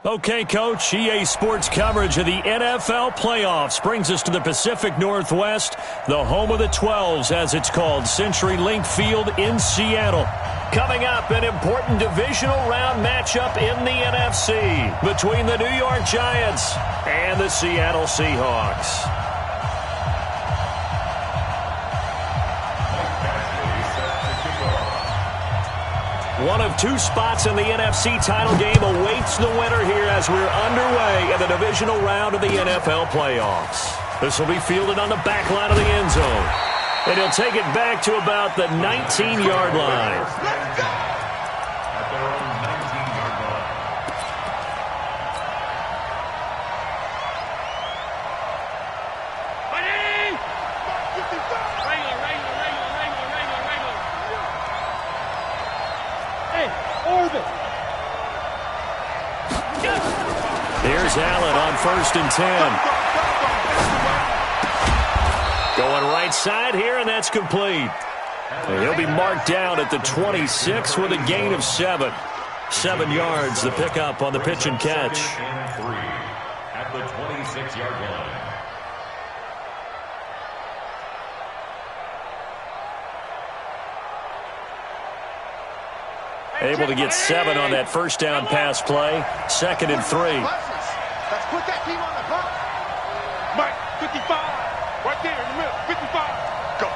Okay, Coach, EA Sports coverage of the NFL playoffs brings us to the Pacific Northwest, the home of the 12s, as it's called, CenturyLink Field in Seattle. Coming up, an important divisional round matchup in the NFC between the New York Giants and the Seattle Seahawks. One of two spots in the NFC title game awaits the winner here as we're underway in the divisional round of the NFL playoffs. This will be fielded on the back line of the end zone. And he'll take it back to about the 19-yard line. Let's go! At their own 19-yard line. Here's Allen on 1st and 10. Going right side here, and that's complete. And he'll be marked down at the 26 with a gain of 7. 7 yards, the pickup on the pitch and catch. At the 26-yard line. Able to get 7 on that first down pass play. 2nd and 3. Let's put that team on the clock. Mike, 55. Right there in the middle. 55. Go.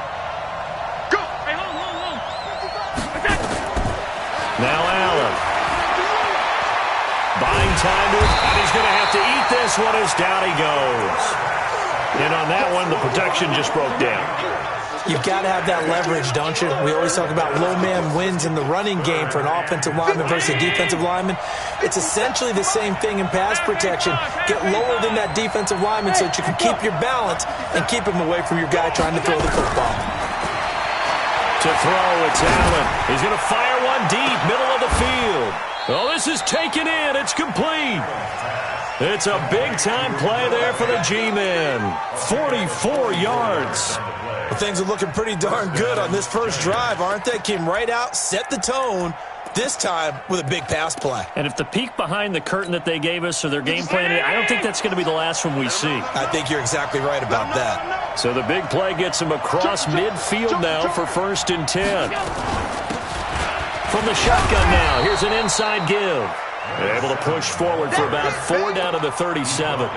Go. Hey, hold. 55. Now Allen. Buying time to it. And he's going to have to eat this one as down he goes. And on that one, the protection just broke down. You've got to have that leverage, don't you? We always talk about low man wins in the running game for an offensive lineman versus a defensive lineman. It's essentially the same thing in pass protection. Get lower than that defensive lineman so that you can keep your balance and keep him away from your guy trying to throw the football. To throw, it's Allen. He's going to fire one deep, middle of the field. Oh, this is taken in. It's complete. It's a big-time play there for the G-men. 44 yards. Well, things are looking pretty darn good on this first drive, aren't they? Came right out, set the tone, this time with a big pass play. And if the peek behind the curtain that they gave us or their game plan, I don't think that's going to be the last one we see. I think you're exactly right about that. So the big play gets him across midfield now for 1st and 10. From the shotgun now, here's an inside give. Able to push forward for about 4 down to the 37.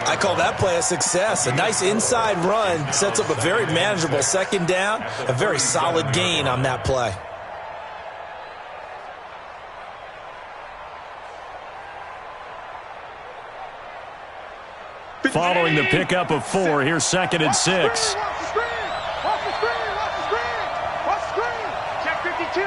I call that play a success. A nice inside run sets up a very manageable 2nd down, a very solid gain on that play. Following the pickup of 4, here's 2nd and 6. Watch the screen. Check 52.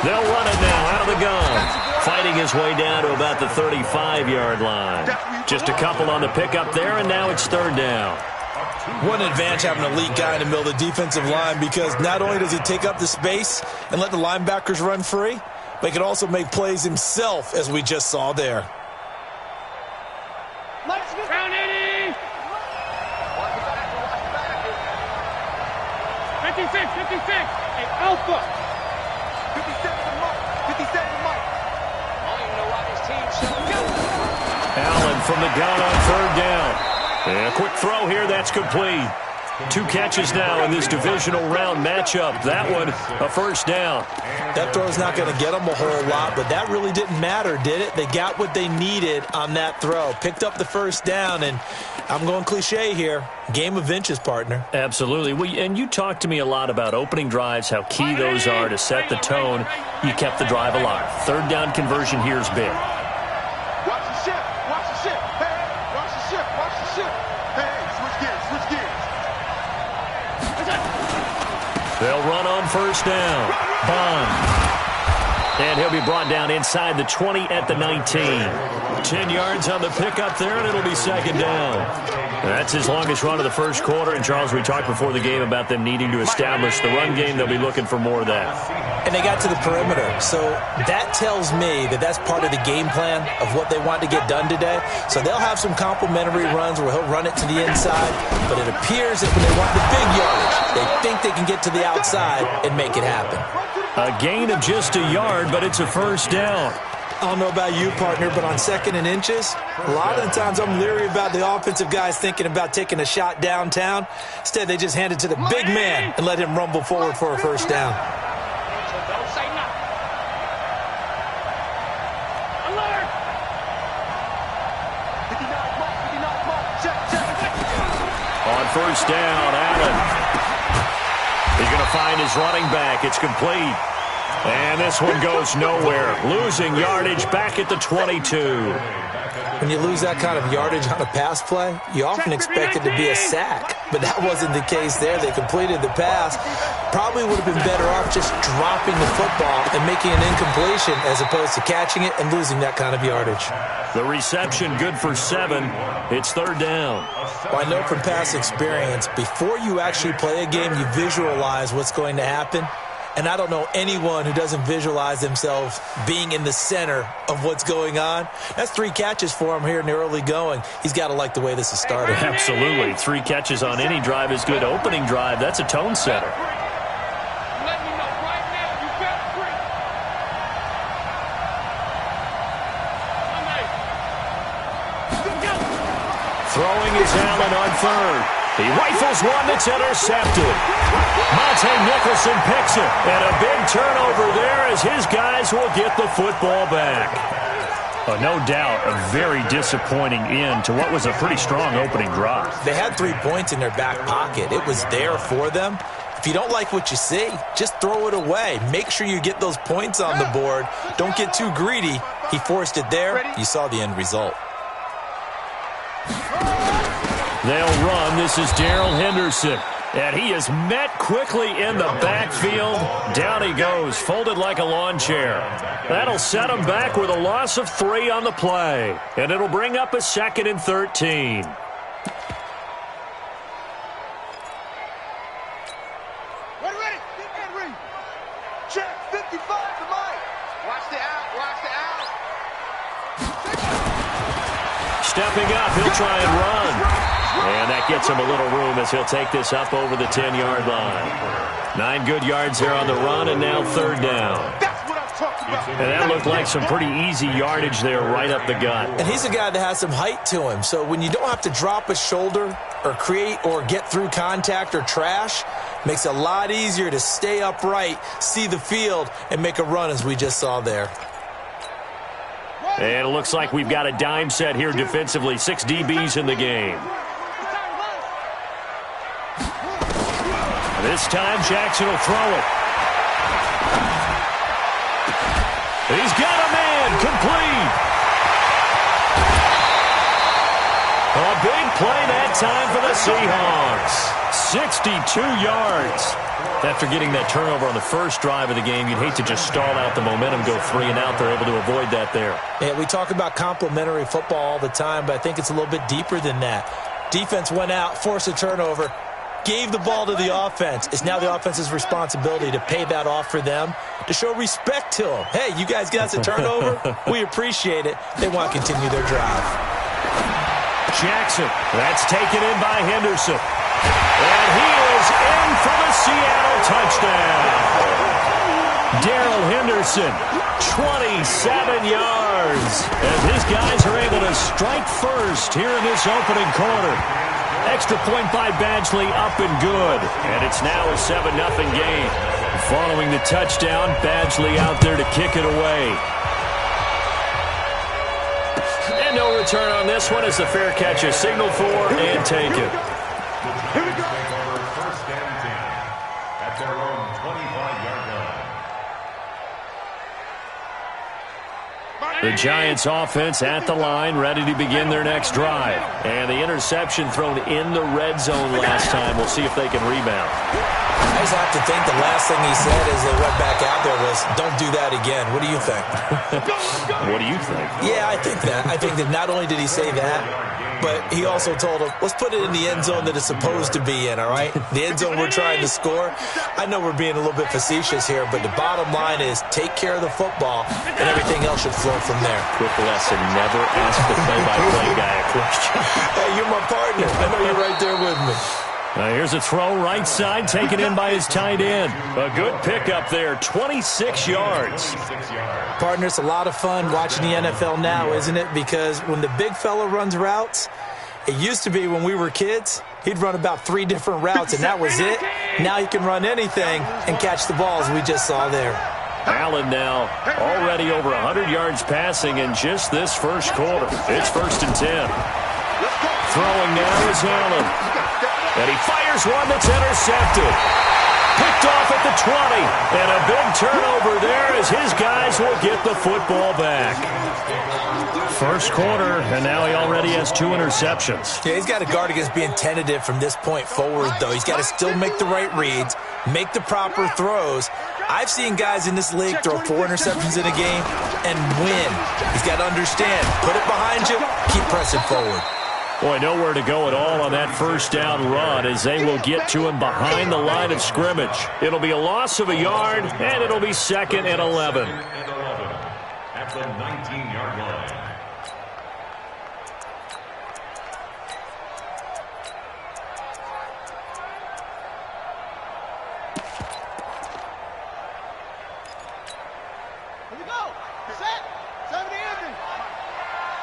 They'll run it now out of the gun. Fighting his way down to about the 35-yard line. Just a couple on the pickup there, and now it's 3rd down. What an advantage having an elite guy in the middle of the defensive line, because not only does he take up the space and let the linebackers run free, but he can also make plays himself, as we just saw there. Let's go. Crown 80. 56. Hey, Alpha. 57 to Mike. I don't even know why this team's showing up. Allen from the gun on 3rd down. And a quick throw here, that's complete. 2 catches now in this divisional round matchup. That one, a 1st down. That throw's not going to get them a whole lot, but that really didn't matter, did it? They got what they needed on that throw. Picked up the 1st down, and I'm going cliche here. Game of inches, partner. Absolutely. And you talked to me a lot about opening drives, how key those are to set the tone. You kept the drive alive. 3rd down conversion here is big. Watch the shift. Hey, watch the shift. Hey, switch gears. They'll run on 1st down. Bond. And he'll be brought down inside the 20 at the 19. 10 yards on the pickup there, and it'll be second down. That's his longest run of the first quarter. And, Charles, we talked before the game about them needing to establish the run game. They'll be looking for more of that. And they got to the perimeter. So that tells me that that's part of the game plan of what they want to get done today. So they'll have some complementary runs where he'll run it to the inside. But it appears that when they want the big yardage, they think they can get to the outside and make it happen. A gain of just a yard, but it's a first down. I don't know about you, partner, but on 2nd and inches, a lot of the times I'm leery about the offensive guys thinking about taking a shot downtown. Instead, they just hand it to the big man and let him rumble forward for a first down. Don't say nothing. Alert! 59 mark. Check. On first down, Allen. He's going to find his running back. It's complete. And this one goes nowhere. Losing yardage back at the 22. When you lose that kind of yardage on a pass play, you often expect it to be a sack. But that wasn't the case there. They completed the pass. Probably would have been better off just dropping the football and making an incompletion as opposed to catching it and losing that kind of yardage. The reception good for 7. It's third down. Well, I know from past experience, before you actually play a game, you visualize what's going to happen. And I don't know anyone who doesn't visualize themselves being in the center of what's going on. That's 3 catches for him here in the early going. He's got to like the way this is started. Absolutely. 3 catches on any drive is good. Opening drive, that's a tone setter. Let me know right now you better break. Throwing is Allen on third. He rifles one that's intercepted. Monte Nicholson picks it. And a big turnover there as his guys will get the football back. No doubt a very disappointing end to what was a pretty strong opening drive. They had 3 points in their back pocket. It was there for them. If you don't like what you see, just throw it away. Make sure you get those points on the board. Don't get too greedy. He forced it there. You saw the end result. They'll run. This is Darrell Henderson. And he is met quickly in the backfield. Down he goes, folded like a lawn chair. That'll set him back with a loss of 3 on the play. And it'll bring up a 2nd and 13. Ready. Get ready. Check. 55 to Mike. Watch the out. Stepping up, he'll try and run. And that gets him a little room as he'll take this up over the 10-yard line. 9 good yards there on the run, and now third down. That's what I'm talking about. And that looked like some pretty easy yardage there right up the gut. And he's a guy that has some height to him. So when you don't have to drop a shoulder or create or get through contact or trash, makes it a lot easier to stay upright, see the field, and make a run as we just saw there. And it looks like we've got a dime set here defensively. 6 DBs in the game. This time, Jackson will throw it. He's got a man, complete. A big play that time for the Seahawks. 62 yards. After getting that turnover on the first drive of the game, you'd hate to just stall out the momentum, go 3 and out. They're able to avoid that there. Yeah, we talk about complementary football all the time, but I think it's a little bit deeper than that. Defense went out, forced a turnover, gave the ball to the offense. It's now the offense's responsibility to pay that off for them, to show respect to them. Hey, you guys got us a turnover? We appreciate it. They want to continue their drive. Jackson, that's taken in by Henderson. And he is in for the Seattle touchdown. Darrell Henderson, 27 yards. And his guys are able to strike first here in this opening quarter. Extra point by Badgley, up and good. And it's now a 7-0 game. Following the touchdown, Badgley out there to kick it away. And no return on this one as the fair catch is signaled for and taken. Here we go. First and 10 at their own 25-yard line. The Giants offense at the line, ready to begin their next drive. And the interception thrown in the red zone last time. We'll see if they can rebound. I just have to think the last thing he said as they went back out there was, don't do that again. What do you think? What do you think? Yeah, I think that. I think that not only did he say that, but he also told him, let's put it in the end zone that it's supposed to be in, all right? The end zone we're trying to score. I know we're being a little bit facetious here, but the bottom line is take care of the football, and everything else should flow from there. Quick lesson, never ask the play-by-play guy a question. Hey, you're my partner. I know you're right there with me. Here's a throw right side, taken in by his tight end. A good pickup there, 26 yards. Partner, it's a lot of fun watching the NFL now, isn't it? Because when the big fella runs routes, it used to be when we were kids, he'd run about 3 different routes, and that was it. Now he can run anything and catch the balls we just saw there. Allen now already over 100 yards passing in just this first quarter. It's 1st and 10. Throwing now is Allen. And he fires one that's intercepted. Picked off at the 20. And a big turnover there as his guys will get the football back. First quarter, and now he already has 2 interceptions. Yeah, he's got to guard against being tentative from this point forward, though. He's got to still make the right reads, make the proper throws. I've seen guys in this league throw 4 interceptions in a game and win. He's got to understand, put it behind you, keep pressing forward. Boy, nowhere to go at all on that first down run as they will get to him behind the line of scrimmage. It'll be a loss of a yard, and it'll be 2nd and 11. At the 19-yard line. Here we go. Set. 70 empty.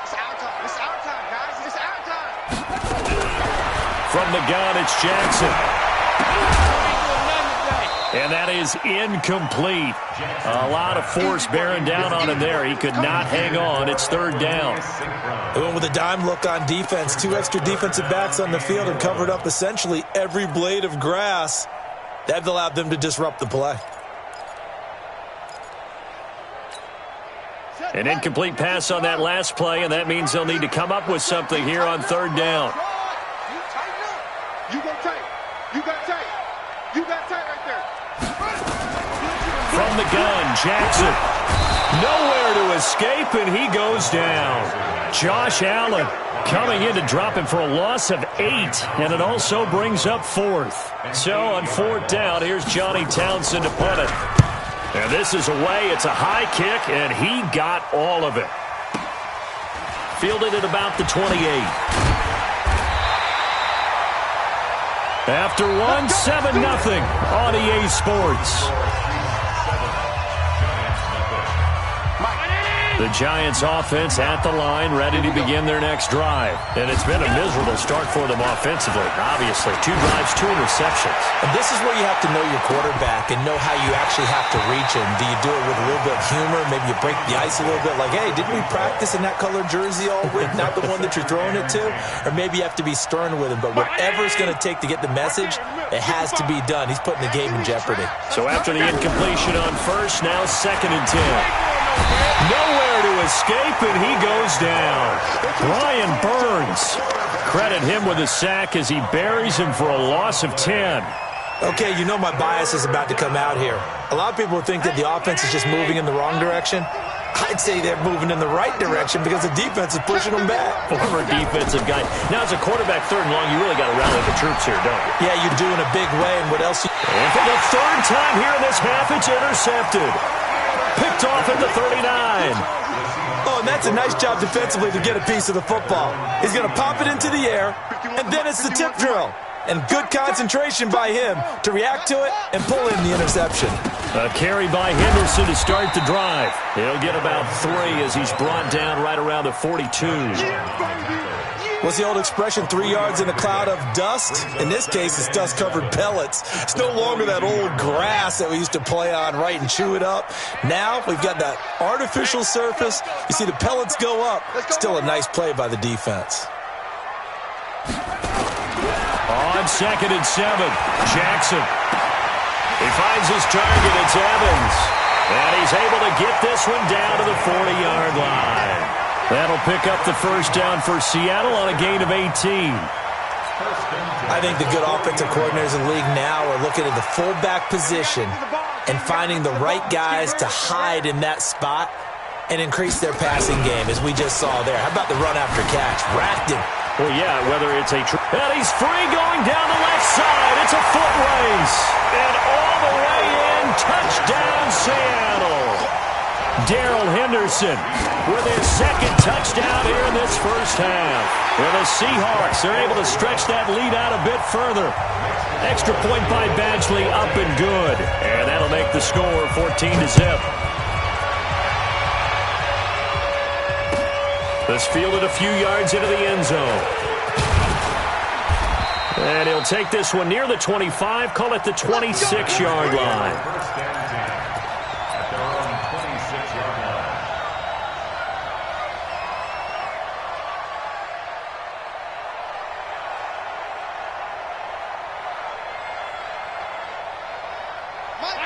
It's our time. It's our time, guys. It's our time. From the gun, it's Jackson. And that is incomplete. A lot of force bearing down on him there. He could not hang on. It's 3rd down. They went with a dime look on defense. 2 extra defensive backs on the field and covered up essentially every blade of grass. That allowed them to disrupt the play. An incomplete pass on that last play, and that means they'll need to come up with something here on 3rd down. You tighten up. You go tight. You got tight. You got tight right there. From the gun, Jackson. Nowhere to escape, and he goes down. Josh Allen coming in to drop him for a loss of 8, and it also brings up 4th. So on 4th down, here's Johnny Townsend to punt it. And this is away. It's a high kick, and he got all of it. Fielded at about the 28. After 1, 7-0 on EA Sports. The Giants offense at the line, ready to begin their next drive. And it's been a miserable start for them offensively, obviously. 2 drives, 2 interceptions. And this is where you have to know your quarterback and know how you actually have to reach him. Do you do it with a little bit of humor? Maybe you break the ice a little bit like, hey, didn't we practice in that colored jersey all week, not the one that you're throwing it to? Or maybe you have to be stern with him. But whatever it's going to take to get the message, it has to be done. He's putting the game in jeopardy. So after the incompletion on first, now 2nd and 10. Nowhere to escape, and he goes down. Brian Burns. Credit him with a sack as he buries him for a loss of 10. Okay, you know my bias is about to come out here. A lot of people think that the offense is just moving in the wrong direction. I'd say they're moving in the right direction because the defense is pushing them back. Former defensive guy. Now, as a quarterback 3rd and long, you really got to rally the troops here, don't you? Yeah, you do in a big way, and what else? And for the 3rd time here in this half, it's intercepted. Picked off at the 39. Oh, and that's a nice job defensively to get a piece of the football. He's going to pop it into the air, and then it's the tip drill. And good concentration by him to react to it and pull in the interception. A carry by Henderson to start the drive. He'll get about 3 as he's brought down right around the 42. What's the old expression, 3 yards in a cloud of dust? In this case, it's dust-covered pellets. It's no longer that old grass that we used to play on, right, and chew it up. Now we've got that artificial surface. You see the pellets go up. Still a nice play by the defense. On 2nd and 7, Jackson. He finds his target. It's Evans. And he's able to get this one down to the 40-yard line. That'll pick up the first down for Seattle on a gain of 18. I think the good offensive coordinators in the league now are looking at the fullback position and finding the right guys to hide in that spot and increase their passing game, as we just saw there. How about the run after catch? Racked him. Well, yeah, whether it's a... And he's free going down the left side. It's a foot race. And all the way in, touchdown Seattle. Darrell Henderson with his second touchdown here in this first half. Well, the Seahawks are able to stretch that lead out a bit further. Extra point by Badgley, up and good. And that'll make the score 14-0. This fielded a few yards into the end zone. And he'll take this one near the 25, call it the 26-yard line.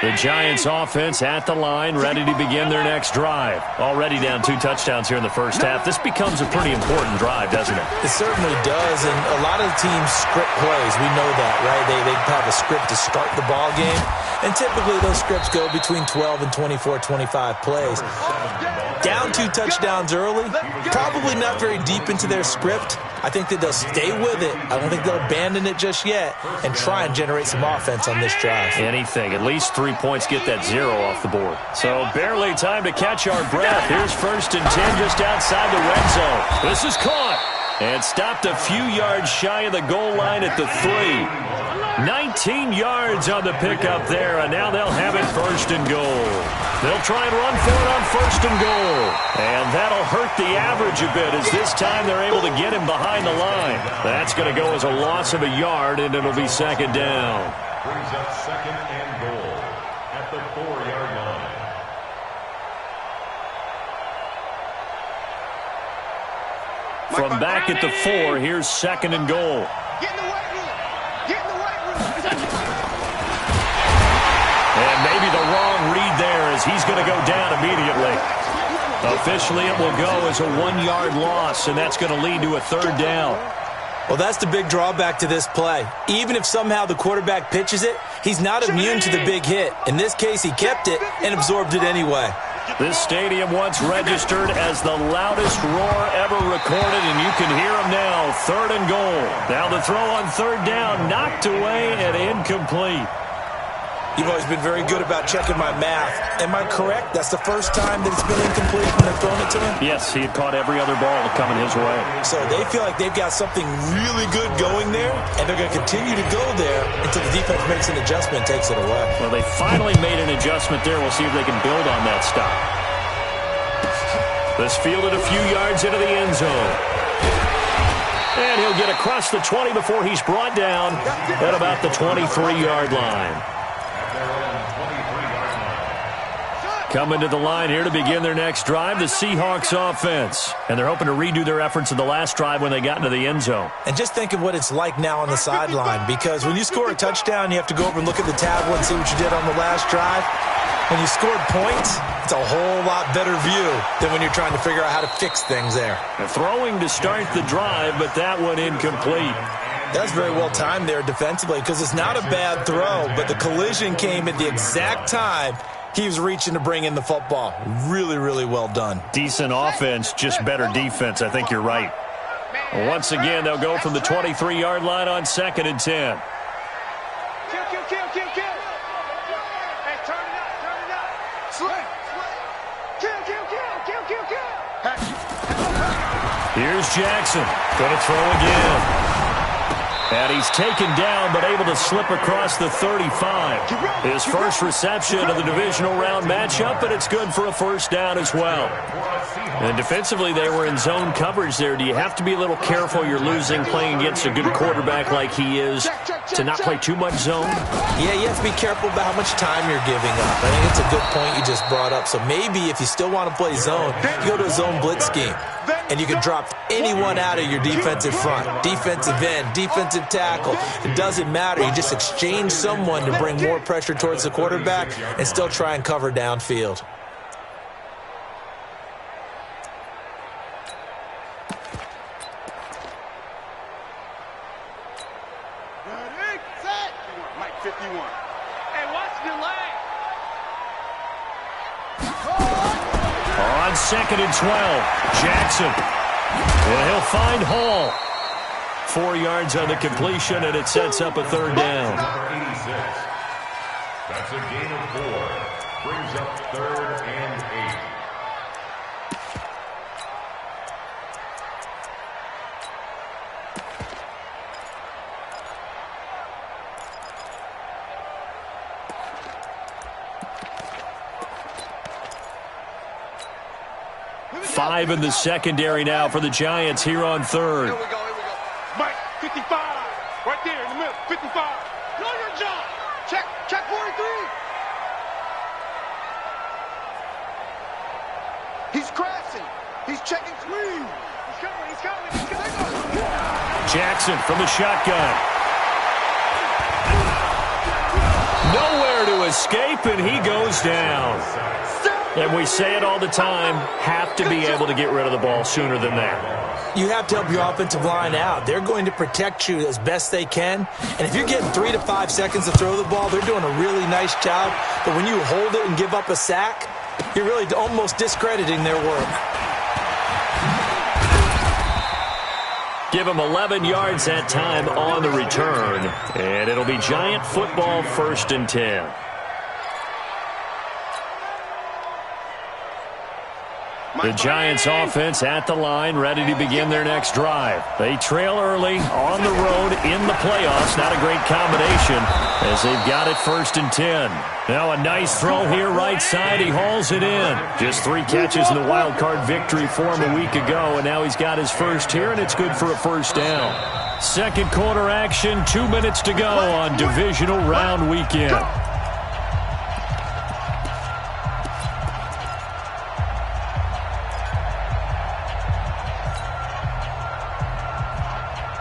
The Giants offense at the line, ready to begin their next drive. Already down 2 touchdowns here in the first half. This becomes a pretty important drive, doesn't it? It certainly does, and a lot of the teams script plays. We know that, right? They have a script to start the ball game, and typically those scripts go between 12 and 24, 25 plays. Down 2 touchdowns early, probably not very deep into their script. I think that they'll stay with it. I don't think they'll abandon it just yet and try and generate some offense on this drive. Anything. At least 3 points, get that 0 off the board. So barely time to catch our breath. Here's 1st and 10 just outside the red zone. This is caught and stopped a few yards shy of the goal line at the 3. 19 yards on the pickup there, and now they'll have it 1st and goal. They'll try and run for it on 1st and goal. And that'll hurt the average a bit, as this time they're able to get him behind the line. That's going to go as a loss of a yard, and it'll be 2nd down. Brings up 2nd and goal at the 4-yard line. From back at the 4, here's 2nd and goal. Get in the weight room. Get in the weight room. And maybe the wrong read there, as he's going to go down immediately. Officially, it will go as a 1-yard loss, and that's going to lead to a 3rd down. Well, that's the big drawback to this play. Even if somehow the quarterback pitches it, he's not immune to the big hit. In this case, he kept it and absorbed it anyway. This stadium once registered as the loudest roar ever recorded, and you can hear him now. 3rd and goal. Now the throw on 3rd down, knocked away and incomplete. You've always been very good about checking my math. Am I correct? That's the first time that it's been incomplete when they've thrown it to him? Yes, he had caught every other ball coming his way. So they feel like they've got something really good going there, and they're going to continue to go there until the defense makes an adjustment and takes it away. Well, they finally made an adjustment there. We'll see if they can build on that stop. This fielded a few yards into the end zone. And he'll get across the 20 before he's brought down at about the 23-yard line. Coming to the line here to begin their next drive, the Seahawks offense. And they're hoping to redo their efforts in the last drive when they got into the end zone. And just think of what it's like now on the sideline, because when you score a touchdown, you have to go over and look at the tablet and see what you did on the last drive. When you scored points, it's a whole lot better view than when you're trying to figure out how to fix things there. Throwing to start the drive, but that one incomplete. That's very well timed there defensively, because it's not a bad throw, but the collision came at the exact time he was reaching to bring in the football. Really, really well done. Decent offense, just better defense. I think you're right. Once again, they'll go from the 23-yard line on 2nd and 10. Kill, kill, kill, kill, kill. Hey, turn it up, turn it up. Swing. Kill, kill, kill, kill, kill, kill. Here's Jackson. Going to throw again. And he's taken down, but able to slip across the 35. His first reception of the divisional round matchup, but it's good for a 1st down as well. And defensively, they were in zone coverage there. Do you have to be a little careful? You're losing playing against a good quarterback like he is to not play too much zone? Yeah, you have to be careful about how much time you're giving up. I think it's a good point you just brought up. So maybe if you still want to play zone, you go to a zone blitz scheme. and you can drop anyone out of your defensive front. Defensive end, defensive tackle. It doesn't matter. You just exchange someone to bring more pressure towards the quarterback and still try and cover downfield. On 2nd and 12, Jackson. And he'll find Hall. 4 yards on the completion, and it sets up a third down. Number 86. That's a gain of 4. Brings up 3rd and 8. Five in the secondary now for the Giants here on 3rd. Here we go. Mike, 55. Right there in the middle. 55. Know your job. Check 43. He's crashing. He's checking screen. He's coming. Jackson from the shotgun. Nowhere to escape, and he goes down. And we say it all the time, have to be able to get rid of the ball sooner than that. You have to help your offensive line out. They're going to protect you as best they can. And if you're getting 3 to 5 seconds to throw the ball, they're doing a really nice job. But when you hold it and give up a sack, you're really almost discrediting their work. Give him 11 yards that time on the return. And it'll be Giant football, 1st and 10. The Giants offense at the line, ready to begin their next drive. They trail early on the road in the playoffs. Not a great combination as they've got it 1st and 10. Now a nice throw here right side. He hauls it in. Just 3 catches in the wild card victory for him a week ago, and now he's got his first here, and it's good for a 1st down. Second quarter action, 2 minutes to go on divisional round weekend.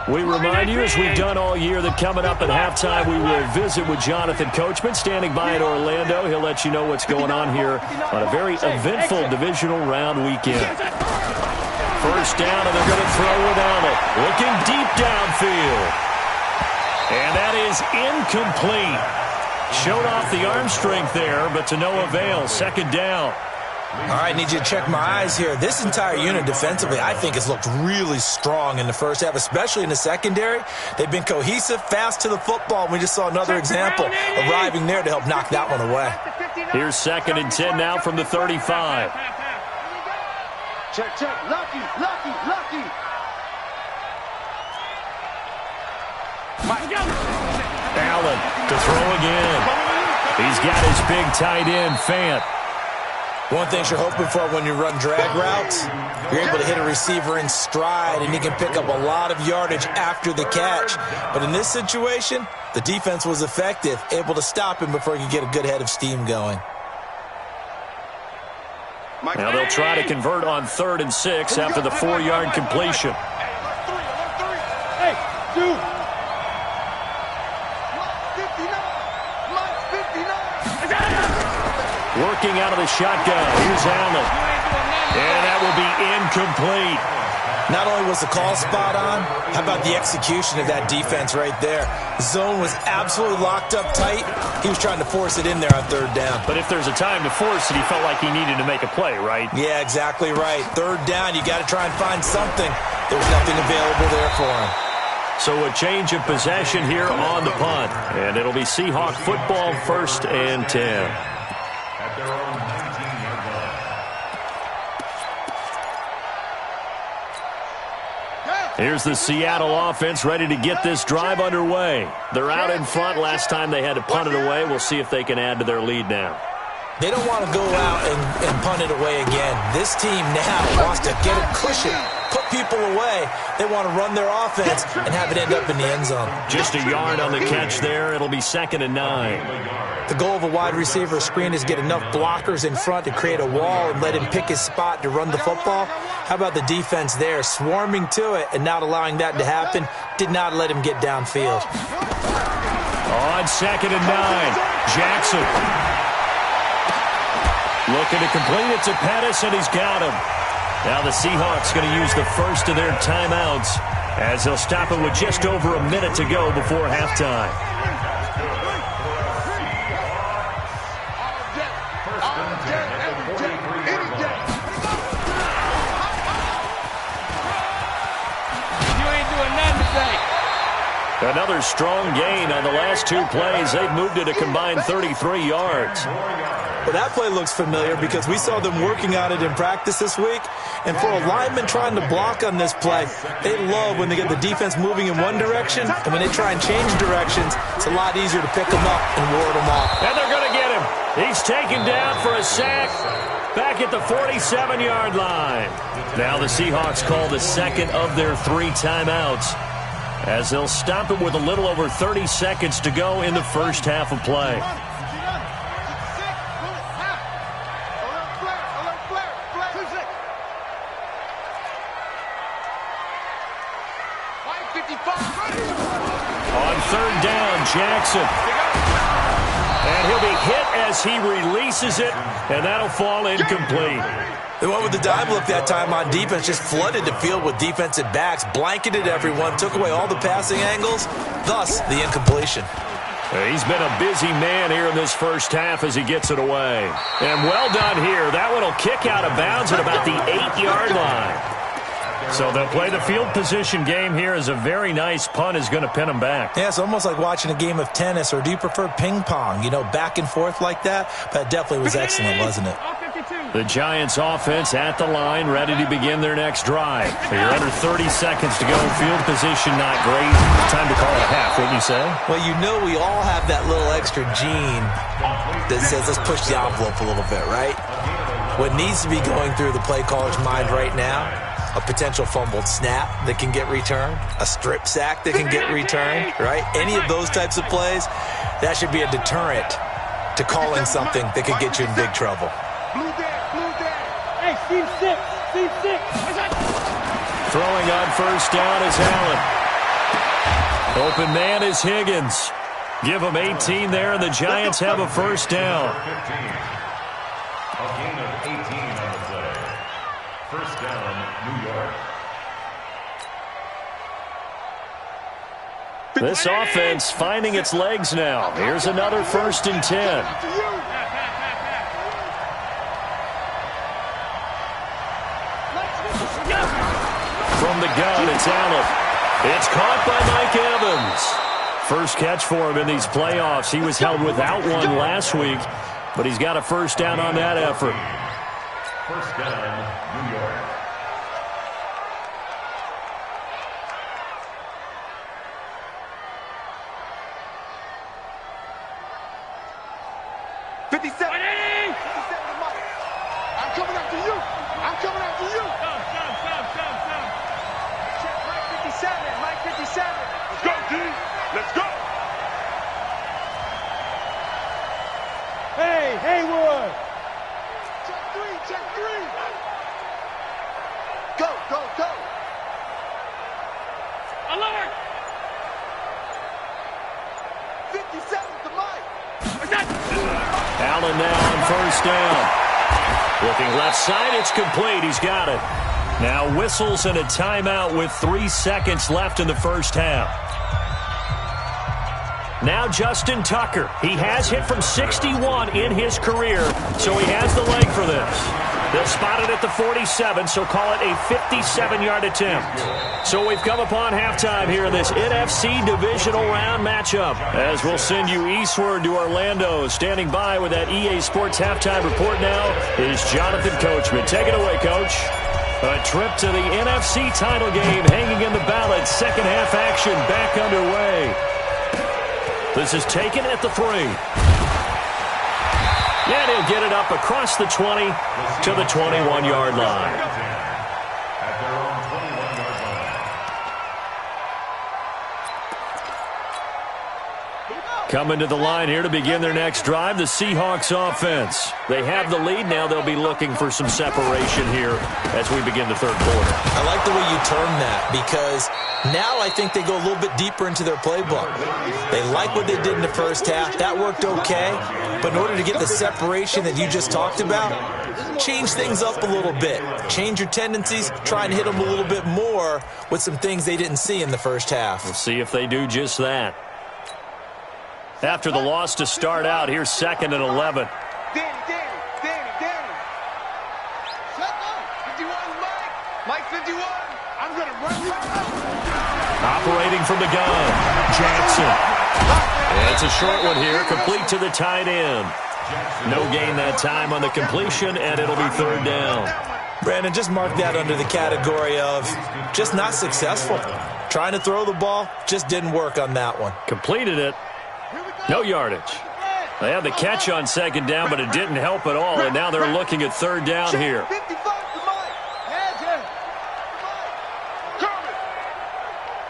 We remind you, as we've done all year, that coming up at halftime, we will visit with Jonathan Coachman, standing by in Orlando. He'll let you know what's going on here on a very eventful divisional round weekend. 1st down, and they're going to throw without it. Looking deep downfield. And that is incomplete. Showed off the arm strength there, but to no avail. 2nd down. All right, need you to check my eyes here. This entire unit defensively, I think, has looked really strong in the first half, especially in the secondary. They've been cohesive, fast to the football. We just saw another example arriving there to help knock that one away. Here's 2nd and 10 now from the 35. Check. Lucky. Allen to throw again. He's got his big tight end, Fant. One thing you're hoping for when you run drag routes, you're able to hit a receiver in stride, and he can pick up a lot of yardage after the catch. But in this situation, the defense was effective, able to stop him before he could get a good head of steam going. Now they'll try to convert on 3rd and 6 after the 4-yard completion. Hey, dude. 59. Working out of the shotgun. Here's Allen. And that will be incomplete. Not only was the call spot on, how about the execution of that defense right there? The zone was absolutely locked up tight. He was trying to force it in there on 3rd down. But if there's a time to force it, he felt like he needed to make a play, right? Yeah, exactly right. 3rd down, you got to try and find something. There was nothing available there for him. So a change of possession here on the punt. And it'll be Seahawk football, 1st and 10. At their own 19-yard line. Here's the Seattle offense ready to get this drive underway. They're out in front. Last time they had to punt it away. We'll see if they can add to their lead now. They don't want to go out and punt it away again. This team now wants to get a cushion, put people away. They want to run their offense and have it end up in the end zone. Just a yard on the catch there. It'll be 2nd and 9. The goal of a wide receiver screen is get enough blockers in front to create a wall and let him pick his spot to run the football. How about the defense there, swarming to it and not allowing that to happen? Did not let him get downfield. On 2nd and 9, Jackson. Looking to complete it to Pettis, and he's got him. Now the Seahawks going to use the first of their timeouts as they'll stop it with just over a minute to go before halftime. Another strong gain on the last 2 plays. They've moved it a combined 33 yards. Well, that play looks familiar because we saw them working on it in practice this week. And for a lineman trying to block on this play, they love when they get the defense moving in one direction. And when they try and change directions, it's a lot easier to pick them up and ward them off. And they're going to get him. He's taken down for a sack back at the 47-yard line. Now the Seahawks call the second of their 3 timeouts, as they'll stop it with a little over 30 seconds to go in the first half of play. On 3rd down, Jackson. And he'll be hit as he releases it, and that'll fall incomplete. They went with the dime look that time on defense, just flooded the field with defensive backs, blanketed everyone, took away all the passing angles, thus the incompletion. He's been a busy man here in this first half as he gets it away. And well done here. That one will kick out of bounds at about the 8-yard line. So they'll play the field position game here as a very nice punt is going to pin them back. Yeah, it's almost like watching a game of tennis, or do you prefer ping pong? You know, back and forth like that? That definitely was excellent, wasn't it? The Giants offense at the line, ready to begin their next drive. You're under 30 seconds to go. Field position not great. Time to call it a half, wouldn't you say? Well, you know we all have that little extra gene that says let's push the envelope a little bit, right? What needs to be going through the play caller's mind right now, a potential fumbled snap that can get returned, a strip sack that can get returned, right? Any of those types of plays, that should be a deterrent to calling something that could get you in big trouble. Hey, Steve 6. Throwing on first down is Allen. Open man is Higgins. Give him 18 there, and the Giants have a first down. A gain of 18 on the play. First down, New York. This offense finding its legs now. Here's another 1st and 10. From the gun, it's Allen. It's caught by Mike Evans. First catch for him in these playoffs. He was held without one last week, but he's got a first down on that effort. First down, New York. I'm coming after you. Check Mike 57. Let's go, D. Let's go. Hey, Haywood. Check 3. Go. Alert. 57 to Mike. Allen now on first down. Looking left side, it's complete. He's got it. Now whistles and a timeout with 3 seconds left in the first half. Now Justin Tucker. He has hit from 61 in his career, so he has the leg for this. They'll spot it at the 47, so call it a 57-yard attempt. So we've come upon halftime here in this NFC divisional round matchup, as we'll send you eastward to Orlando. Standing by with that EA Sports halftime report now is Jonathan Coachman. Take it away, Coach. A trip to the NFC title game hanging in the balance. Second half action back underway. This is taken at the 3. And he'll get it up across the 20 to the 21-yard line. At their own 21. Coming to the line here to begin their next drive, the Seahawks offense. They have the lead. Now they'll be looking for some separation here as we begin the third quarter. I like the way you term that, because now I think they go a little bit deeper into their playbook. They like what they did in the first half. That worked okay. But in order to get the separation that you just talked about, change things up a little bit. Change your tendencies. Try and hit them a little bit more with some things they didn't see in the first half. We'll see if they do just that. After the loss to start out, here's 2nd and 11. Danny. Shut up. 51, Mike 51. I'm going to run. Operating from the gun, Jackson. And it's a short one here, complete to the tight end. No gain that time on the completion, and it'll be 3rd down. Brandon, just mark that under the category of just not successful. Trying to throw the ball, just didn't work on that one. Completed it. No yardage. They had the catch on 2nd down, but it didn't help at all, and now they're looking at 3rd down here.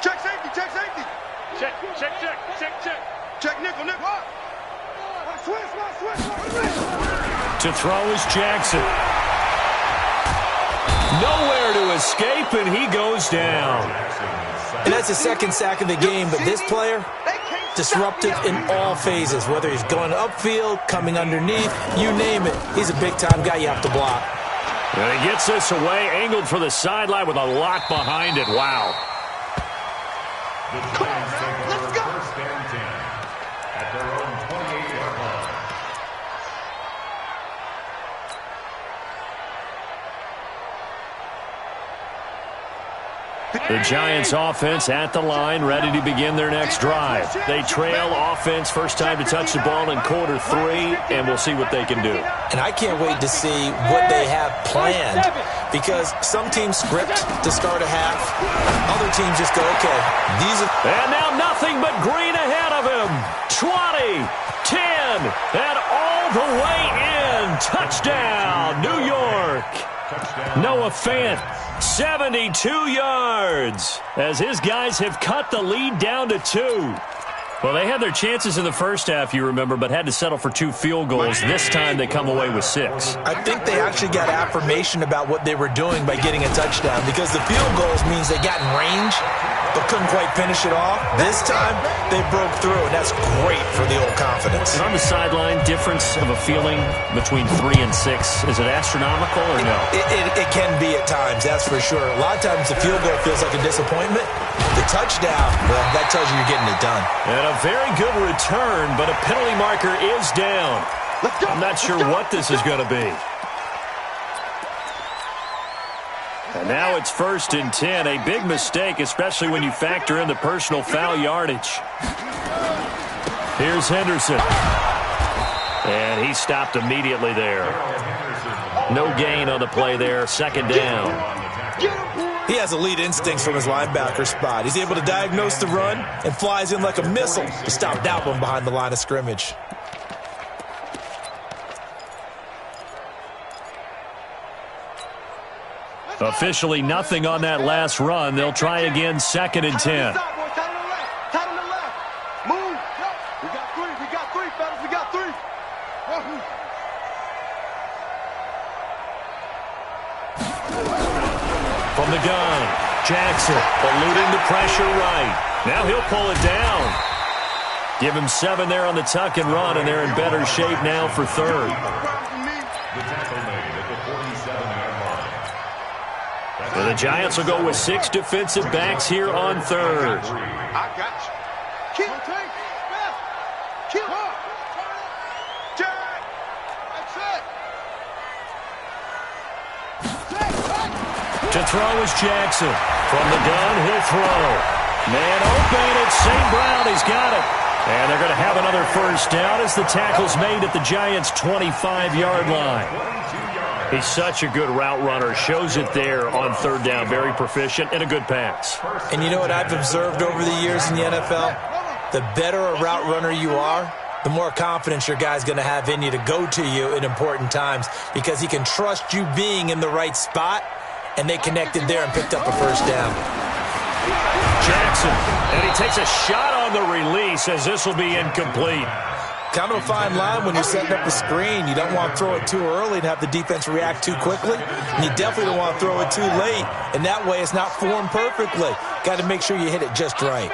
Check safety. Check nickel. To throw is Jackson. Nowhere to escape, and he goes down. And that's the 2nd sack of the game, but this player, disruptive in all phases, whether he's going upfield, coming underneath, you name it. He's a big-time guy you have to block. And he gets this away, angled for the sideline with a lot behind it. Wow. Come on, let's go. 1st and 10 at their own 28-yard line. The Giants offense at the line, ready to begin their next drive. They trail offense, first time to touch the ball in quarter 3, and we'll see what they can do. And I can't wait to see what they have planned, because some teams script to start a half. Other teams just go, okay, these are... And now nothing but green ahead of him. 20, 10, and all the way in. Touchdown, New York. Noah Fant, 72 yards, as his guys have cut the lead down to 2. Well, they had their chances in the first half, you remember, but had to settle for 2 field goals. This time they come away with 6. I think they actually got affirmation about what they were doing by getting a touchdown, because the field goals means they got in range but couldn't quite finish it off. This time they broke through, and that's great for the old confidence. And on the sideline, difference of a feeling between 3 and 6, is it astronomical or no? It can be at times, that's for sure. A lot of times the field goal feels like a disappointment. The touchdown, well, that tells you you're getting it done. And a very good return, but a penalty marker is down. I'm not sure what this is going to be. And now it's 1st and 10. A big mistake, especially when you factor in the personal foul yardage. Here's Henderson. And he stopped immediately there. No gain on the play there. 2nd down. He has elite instincts from his linebacker spot. He's able to diagnose the run and flies in like a missile to stop that one behind the line of scrimmage. Officially nothing on that last run. They'll try again, 2nd and 10. Move. We got three, fellas. We got 3. From the gun, Jackson eluding the pressure right. Now he'll pull it down. Give him 7 there on the tuck and run, and they're in better shape now for 3rd. The tackle made at the 47-yard line. So the Giants will go with 6 defensive backs here on 3rd. I got you. Keep Jack. That's it. To throw is Jackson. From the gun, he'll throw. Man open, it's St. Brown. He's got it. And they're going to have another 1st down as the tackle's made at the Giants' 25-yard line. He's such a good route runner. Shows it there on 3rd down. Very proficient and a good pass. And you know what I've observed over the years in the NFL? The better a route runner you are, the more confidence your guy's going to have in you to go to you in important times, because he can trust you being in the right spot, and they connected there and picked up a 1st down. Jackson, and he takes a shot on on the release, as this will be incomplete. Kind of a fine line when you're setting up a screen. You don't want to throw it too early and have the defense react too quickly. And you definitely don't want to throw it too late. And that way it's not formed perfectly. Got to make sure you hit it just right.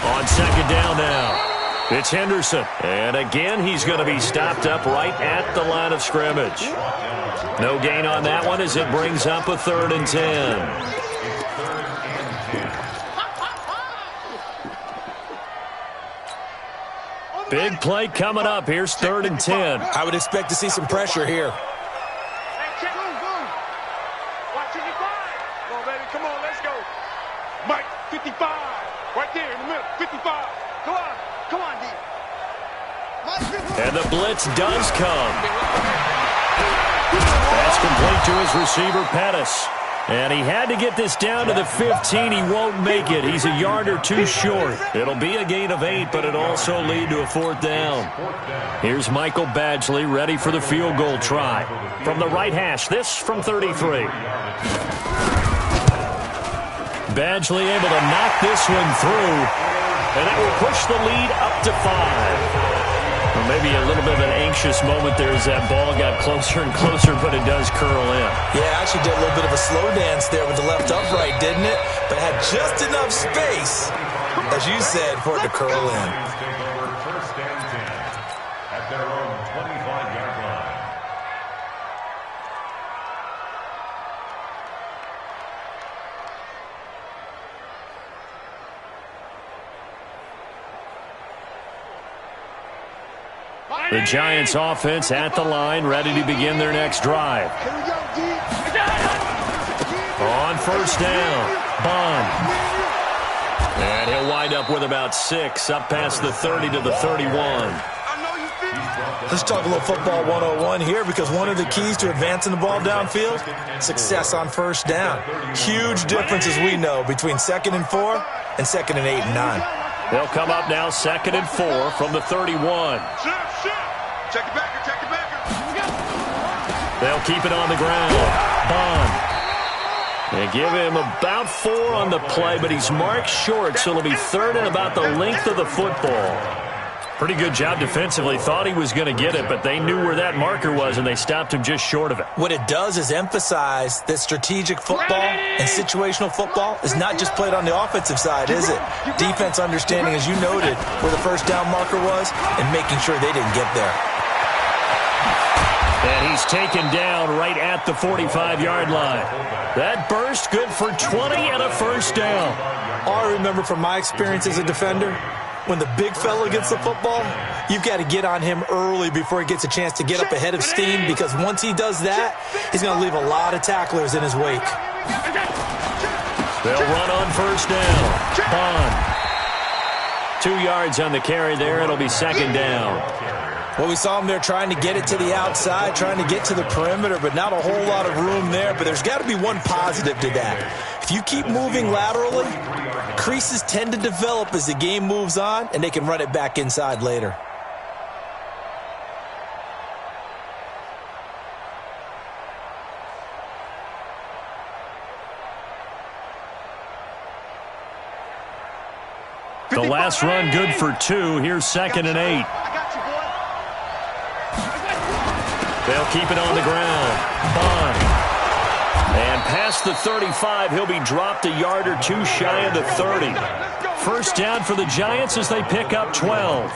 On second down now, it's Henderson. And again, he's going to be stopped up right at the line of scrimmage. No gain on that one as it brings up a 3rd and 10. Big play coming up. Here's 3rd and 10. I would expect to see some pressure here. Watching you fly. Come on, baby. Come on, let's go. Mike, 55. Right there in the middle. 55. Come on. Come on, D. And the blitz does come. That's complete to his receiver, Pettis. And he had to get this down to the 15. He won't make it. He's a yard or two short. It'll be a gain of 8, but it'll also lead to a 4th down. Here's Michael Badgley ready for the field goal try. From the right hash, this from 33. Badgley able to knock this one through, and that will push the lead up to 5. Well, maybe a little bit of an anxious moment there as that ball got closer and closer, but it does curl in. Yeah, actually did a little bit of a slow dance there with the left upright, didn't it? But had just enough space, as you said, for it to curl in. First and 10 at their own 25-yard line. The Giants offense at the line, ready to begin their next drive. On first down, Bond. And he'll wind up with about 6, up past the 30 to the 31. Let's talk a little football 101 here, because one of the keys to advancing the ball downfield, success on first down. Huge difference, as we know, between 2nd and 4 and 2nd and 8 and 9. They'll come up now 2nd and 4 from the 31. Check it back. Check it back. They'll keep it on the ground. Bond. They give him about 4 on the play, but he's marked short, so it'll be 3rd and about the length of the football. Pretty good job defensively. Thought he was going to get it, but they knew where that marker was, and they stopped him just short of it. What it does is emphasize that strategic football and situational football is not just played on the offensive side, is it? Defense understanding, as you noted, where the first down marker was and making sure they didn't get there. And he's taken down right at the 45-yard line. That burst good for 20 and a first down. All I remember from my experience as a defender, when the big fella gets the football, you've got to get on him early before he gets a chance to get up ahead of steam, because once he does that, he's going to leave a lot of tacklers in his wake. They'll run on first down. Bond. 2 yards on the carry there. It'll be 2nd down. Well, we saw him there trying to get it to the outside, trying to get to the perimeter, but not a whole lot of room there. But there's got to be one positive to that. If you keep moving laterally, creases tend to develop as the game moves on, and they can run it back inside later. The last run good for 2. Here's 2nd and 8. They'll keep it on the ground. Bond. And past the 35, he'll be dropped a yard or 2 shy of the 30. First down for the Giants as they pick up 12.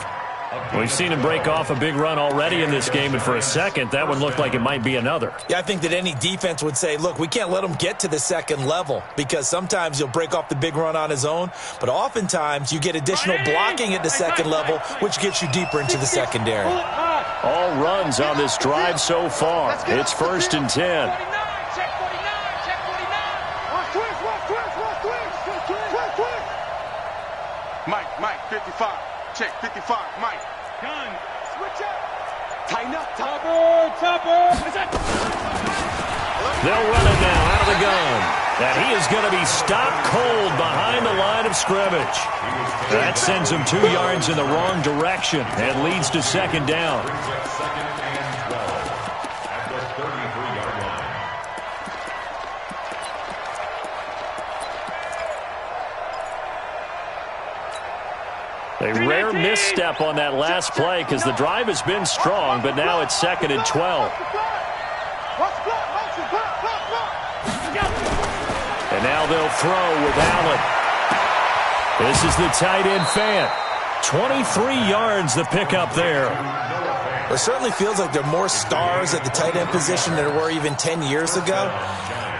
We've seen him break off a big run already in this game, and for a second, that one looked like it might be another. Yeah, I think that any defense would say, look, we can't let him get to the second level, because sometimes he'll break off the big run on his own, but oftentimes you get additional blocking at the second level, which gets you deeper into the secondary. All runs on this drive so far. It's 1st and 10. Mike, 55. Check, 55. Mike. Gun. Switch up. Tighten up. Topper. They'll run it now out of the gun. And he is going to be stopped cold behind the line of scrimmage. That sends him 2 yards in the wrong direction and leads to 2nd down. A rare misstep on that last play because the drive has been strong, but now it's 2nd and 12. And now they'll throw with Allen. This is the tight end Fant. 23 yards the pickup there. It certainly feels like there are more stars at the tight end position than there were even 10 years ago.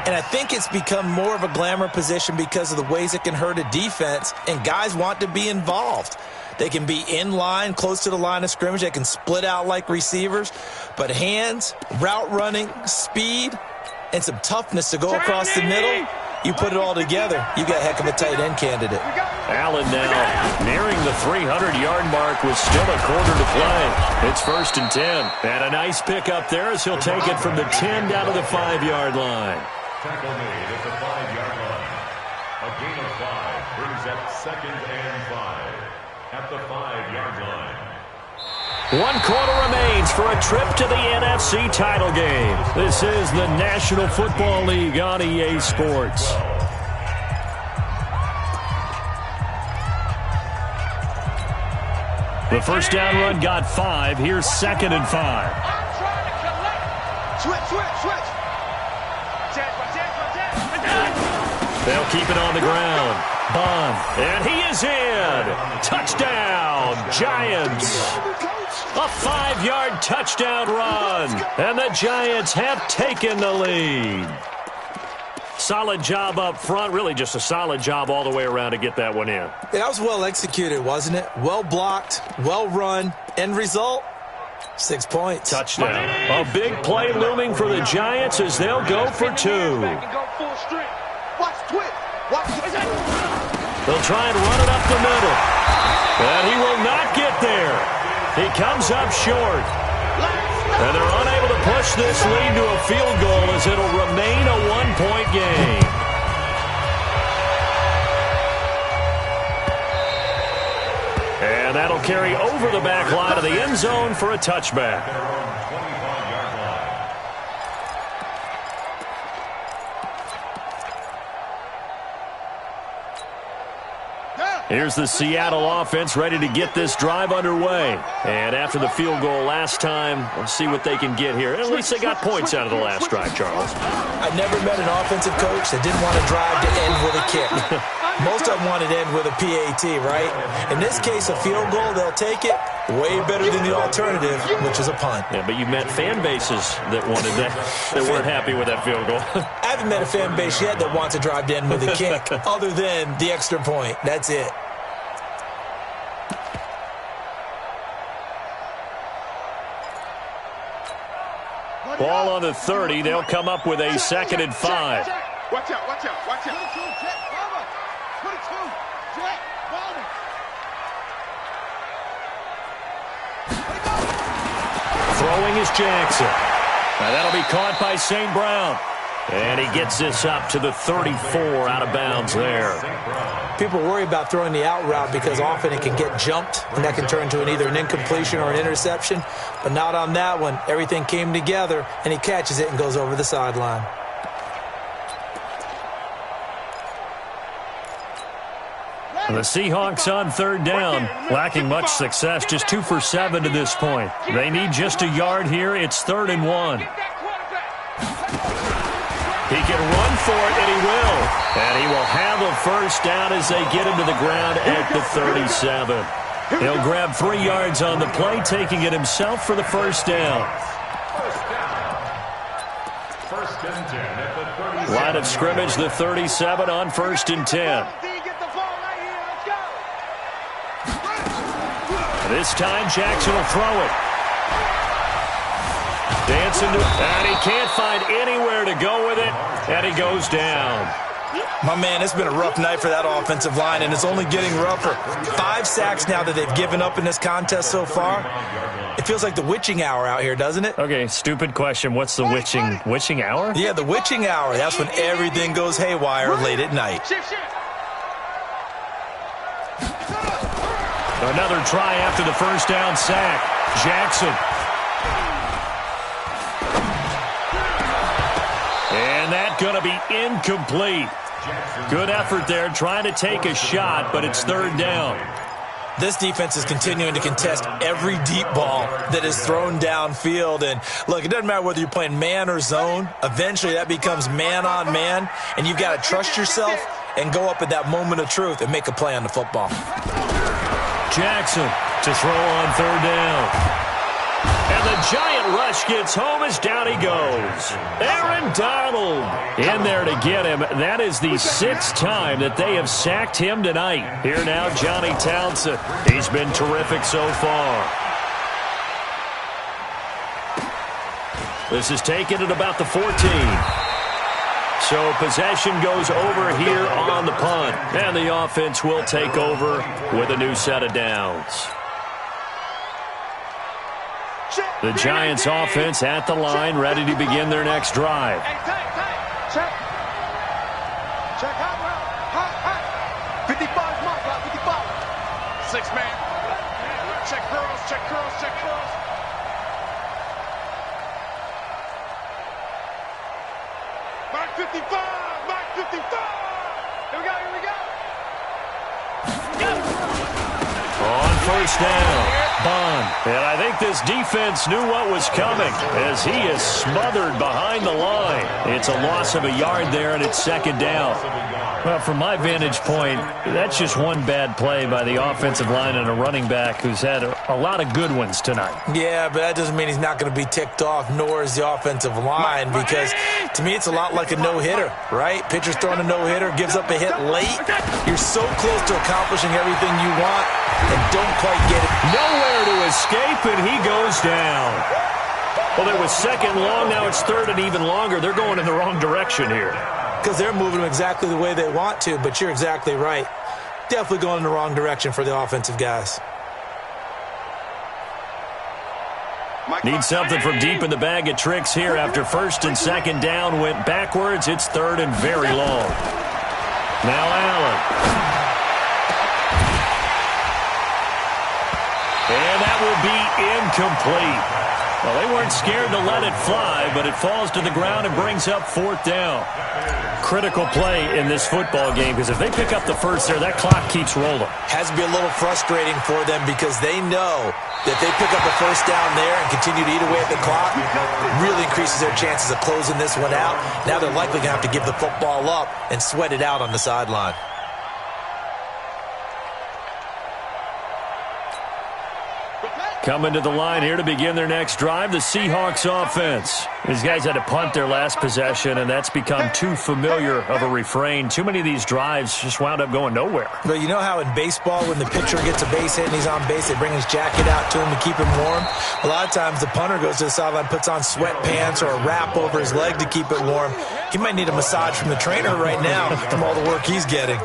And I think it's become more of a glamour position because of the ways it can hurt a defense, and guys want to be involved. They can be in line, close to the line of scrimmage. They can split out like receivers. But hands, route running, speed, and some toughness to go across the middle, you put it all together, you got a heck of a tight end candidate. Allen now nearing the 300-yard mark with still a quarter to play. It's 1st and 10. And a nice pickup there as he'll take it from the 10 down to the 5-yard line. Tackle made at the 5-yard line. A gain of 5 brings up 2nd and 5 at the 5-yard line. 1 quarter remains for a trip to the NFC title game. This is the National Football League on EA Sports. The first down run got 5. Here's 2nd and 5. Switch. They'll keep it on the ground. Bond. And he is in. Touchdown, Giants. A 5-yard touchdown run. And the Giants have taken the lead. Solid job up front. Really just a solid job all the way around to get that one in. That was well executed, wasn't it? Well blocked, well run. End result, 6 points. Touchdown. A big play looming for the Giants as they'll go for 2. They'll try and run it up the middle. And he will not get there. He comes up short. And they're unable to push this lead to a field goal as it'll remain a 1-point game. And that'll carry over the back line of the end zone for a touchback. Here's the Seattle offense ready to get this drive underway. And after the field goal last time, we'll see what they can get here. At least they got points out of the last drive, Charles. I never met an offensive coach that didn't want to drive to end with a kick. Most of them wanted to end with a PAT, right? In this case, a field goal, they'll take it. Way better than the alternative, which is a punt. Yeah, but you met fan bases that wanted that, that weren't happy with that field goal. I haven't met a fan base yet that wants to drive to end with a kick, other than the extra point. That's it. Ball on the 30. They'll come up with a 2nd and 5. Watch out. Throwing is Jackson. Now that'll be caught by St. Brown. And he gets this up to the 34 out of bounds there. People worry about throwing the out route because often it can get jumped, and that can turn into either an incompletion or an interception. But not on that one. Everything came together, and he catches it and goes over the sideline. The Seahawks on 3rd down, lacking much success, just 2 for 7 to this point. They need just a yard here. It's 3rd and 1. He can run for it, and he will. And he will have a first down as they get him to the ground at the 37. He'll grab 3 yards on the play, taking it himself for the first down. First and 10 at the 37. Line of scrimmage, the 37 on 1st and 10. This time, Jackson will throw it. Dancing to it, and he can't find anywhere to go with it, and he goes down. My man, it's been a rough night for that offensive line, and it's only getting rougher. 5 sacks now that they've given up in this contest so far. It feels like the witching hour out here, doesn't it? Okay, stupid question. What's the witching hour? Yeah, the witching hour. That's when everything goes haywire late at night. Another try after the first down sack. Jackson. And that's going to be incomplete. Good effort there trying to take a shot, but it's 3rd down. This defense is continuing to contest every deep ball that is thrown downfield. And, look, it doesn't matter whether you're playing man or zone. Eventually that becomes man on man, and you've got to trust yourself and go up at that moment of truth and make a play on the football. Jackson to throw on third down. And the giant rush gets home as down he goes. Aaron Donald in there to get him. That is the 6th time that they have sacked him tonight. Here now, Johnny Townsend. He's been terrific so far. This is taken at about the 14. So possession goes over here on the punt. And the offense will take over with a new set of downs. The Giants offense at the line, ready to begin their next drive. Check. Check high. 55 mark, 55. 6 man. Check curls, check curls, check curls. Mark 55, mark 55. Here we go. On first down, Bond. And I think this defense knew what was coming as he is smothered behind the line. It's a loss of a yard there, and it's second down. Well, from my vantage point, that's just one bad play by the offensive line and a running back who's had a lot of good ones tonight. Yeah, but that doesn't mean he's not going to be ticked off, nor is the offensive line, because to me it's a lot like a no-hitter, right? Pitcher's throwing a no-hitter, gives up a hit late. You're so close to accomplishing everything you want and don't quite get it. Nowhere to escape, and he goes down. Well, it was second long, now it's third and even longer. They're going in the wrong direction here. Because they're moving them exactly the way they want to, but you're exactly right. Definitely going in the wrong direction for the offensive guys. Need something from deep in the bag of tricks here after first and second down went backwards. It's third and very long. Now Allen. And that will be incomplete. Well, they weren't scared to let it fly, but it falls to the ground and brings up fourth down. Critical play in this football game, because if they pick up the first there, that clock keeps rolling. Has to be a little frustrating for them because they know that they pick up the first down there and continue to eat away at the clock, really increases their chances of closing this one out. Now they're likely going to have to give the football up and sweat it out on the sideline. Coming to the line here to begin their next drive, the Seahawks offense. These guys had to punt their last possession, and that's become too familiar of a refrain. Too many of these drives just wound up going nowhere. But you know how in baseball, when the pitcher gets a base hit and he's on base, they bring his jacket out to him to keep him warm? A lot of times the punter goes to the sideline, puts on sweatpants or a wrap over his leg to keep it warm. He might need a massage from the trainer right now from all the work he's getting.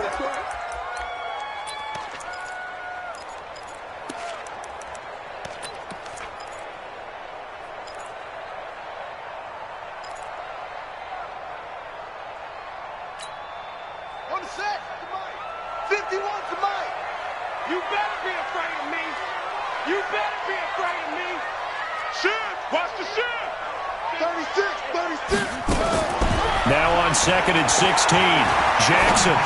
Second and 16. Jackson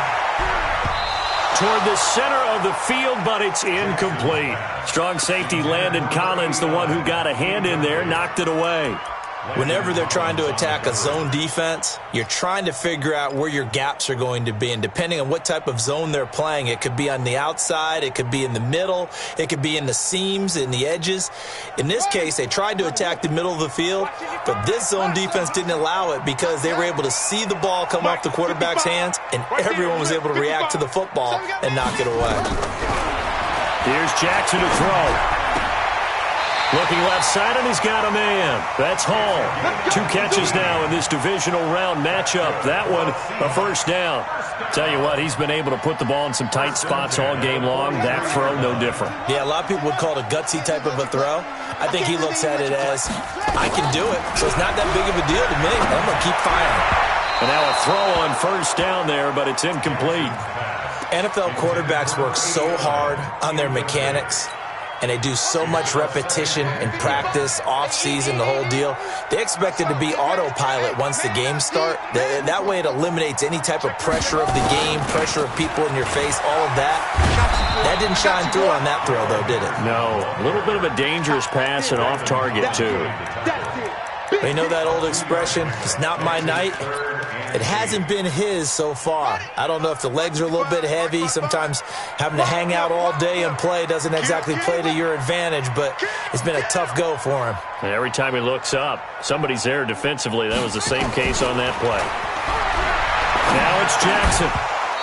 toward the center of the field, but it's incomplete. Strong safety Landon Collins, the one who got a hand in there, knocked it away. Whenever they're trying to attack a zone defense, you're trying to figure out where your gaps are going to be. And depending on what type of zone they're playing, it could be on the outside, it could be in the middle, it could be in the seams, in the edges. In this case, they tried to attack the middle of the field, but this zone defense didn't allow it because they were able to see the ball come off the quarterback's hands, and everyone was able to react to the football and knock it away. Here's Jackson to throw. Looking left side, and he's got a man. That's Hall. 2 catches now in this divisional round matchup. That one, a first down. Tell you what, he's been able to put the ball in some tight spots all game long. That throw, no different. Yeah, a lot of people would call it a gutsy type of a throw. I think he looks at it as, I can do it, so it's not that big of a deal to me. I'm going to keep firing. And now a throw on first down there, but it's incomplete. NFL quarterbacks work so hard on their mechanics. and they do so much repetition in practice, off-season, the whole deal. They expect it to be autopilot once the games start. That way it eliminates any type of pressure of the game, pressure of people in your face, all of that. That didn't shine through on that throw, though, did it? No. A little bit of a dangerous pass and off target, too. You know that old expression, it's not my night? It hasn't been his so far. I don't know if the legs are a little bit heavy. Sometimes having to hang out all day and play doesn't exactly play to your advantage, but it's been a tough go for him. And every time he looks up, somebody's there defensively. That was the same case on that play. Now it's Jackson.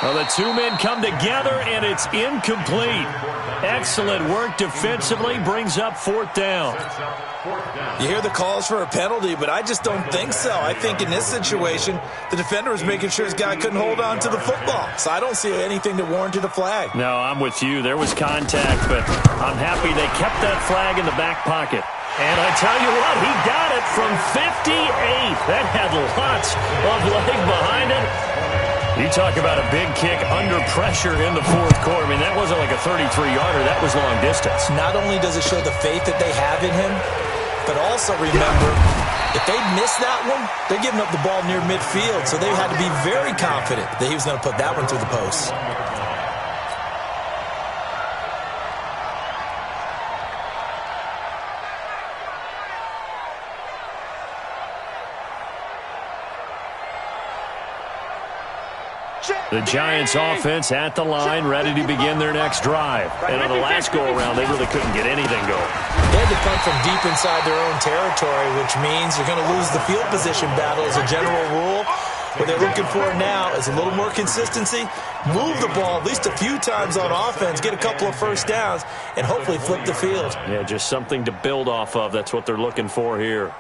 Well, the two men come together, and it's incomplete. Excellent work defensively, brings up 4th down. You hear the calls for a penalty, but I just don't think so. I think in this situation, the defender was making sure his guy couldn't hold on to the football. So I don't see anything that warranted a flag. No, I'm with you. There was contact, but I'm happy they kept that flag in the back pocket. And I tell you what, he got it from 58. That had lots of leg behind it. You talk about a big kick under pressure in the 4th quarter. I mean, that wasn't like a 33-yarder. That was long distance. Not only does it show the faith that they have in him, but also remember, if they miss that one, they're giving up the ball near midfield. So they had to be very confident that he was going to put that one through the post. The Giants offense at the line, ready to begin their next drive. And on the last go-around, they really couldn't get anything going. They had to come from deep inside their own territory, which means you're going to lose the field position battle as a general rule. What they're looking for now is a little more consistency, move the ball at least a few times on offense, get a couple of first downs, and hopefully flip the field. Yeah, just something to build off of. That's what they're looking for here.